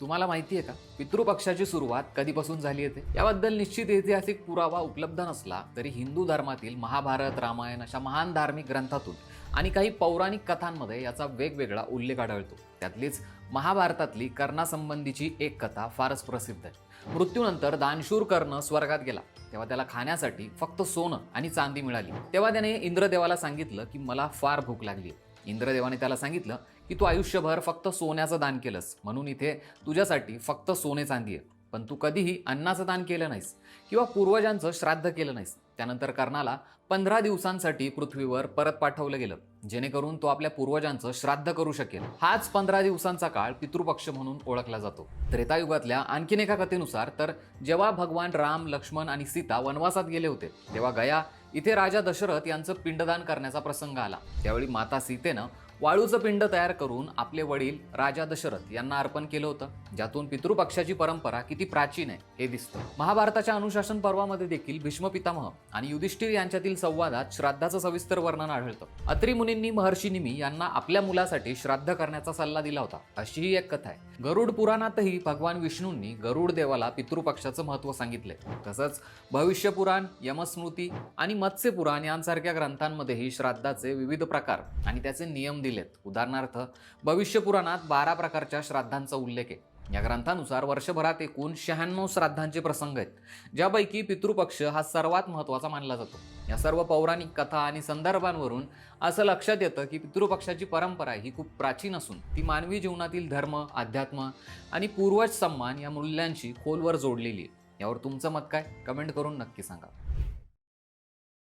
तुम्हाला माहिती आहे का पितृपक्षाची सुरुवात कधीपासून झाली येते याबद्दल निश्चित ऐतिहासिक पुरावा उपलब्ध नसला तरी हिंदू धर्मातील महाभारत रामायण अशा महान धार्मिक ग्रंथातून आणि काही पौराणिक कथांमध्ये याचा वेगवेगळा उल्लेख आढळतो। त्यातलीच महाभारतातली कर्णासंबंधीची एक कथा फारच प्रसिद्ध आहे। मृत्यूनंतर दानशूर कर्ण स्वर्गात गेला तेव्हा त्याला खाण्यासाठी फक्त सोनं आणि चांदी मिळाली। तेव्हा त्याने इंद्रदेवाला सांगितलं की मला फार भूक लागली। इंद्रदेवाने त्याला सांगितलं की तू आयुष्यभर फक्त सोन्याचं दान केलंस म्हणून इथे तुझ्यासाठी फक्त सोने चांदी आहे, पण तू कधीही अन्नाचं दान केलं नाहीस किंवा पूर्वजांचं श्राद्ध केलं नाहीस। त्यानंतर कर्णाला 15 दिवसांसाठी पृथ्वीवर परत पाठवलं गेलं जेणेकरून तो आपल्या पूर्वजांचं श्राद्ध करू शकेल। हाच 15 दिवसांचा काळ पितृपक्ष म्हणून ओळखला जातो। त्रेतायुगातल्या आणखीन एका कथेनुसार तर जेव्हा भगवान राम लक्ष्मण आणि सीता वनवासात गेले होते तेव्हा गया इथे राजा दशरथ यांचं पिंडदान करण्याचा प्रसंग आला। त्यावेळी माता सीतेनं वाळूचं पिंड तयार करून आपले वडील राजा दशरथ यांना अर्पण केलं होतं, ज्यातून पितृपक्षाची परंपरा किती प्राचीन आहे हे दिसतं। महाभारताच्या अनुशासन पर्वामध्ये देखील भीष्म पितामह आणि युधिष्ठिर यांच्यातील संवादात श्राद्धाचं सविस्तर वर्णन आढळतं। अत्री मुनींनी महर्षी निमी यांना आपल्या मुलासाठी श्राद्ध करण्याचा सल्ला दिला होता अशी ही एक कथा आहे। गरुड पुराणातही भगवान विष्णूंनी गरुड देवाला पितृपक्षाचं महत्त्व सांगितलंय। तसंच भविष्य पुराण, यमस्मृती आणि मत्स्य पुराण यांसारख्या ग्रंथांमध्येही श्राद्धाचे विविध प्रकार आणि त्याचे नियम दिलेत। उदाहरणार्थ भविष्य पुराणात 12 प्रकारच्या श्राद्धांचा उल्लेख आहे। या ग्रंथानुसार वर्षभरात एकूण 96 श्राद्धांचे प्रसंग आहेत, ज्यापैकी पितृपक्ष हा सर्वात महत्त्वाचा मानला जातो। या सर्व पौराणिक कथा आणि संदर्भांवरून असं लक्षात येतं की पितृपक्षाची परंपरा ही खूप प्राचीन असून ती मानवी जीवनातील धर्म, अध्यात्म आणि पूर्वज सन्मान या मूल्यांशी खोलवर जोडलेली आहे। यावर तुमचं मत काय? कमेंट करून नक्की सांगा।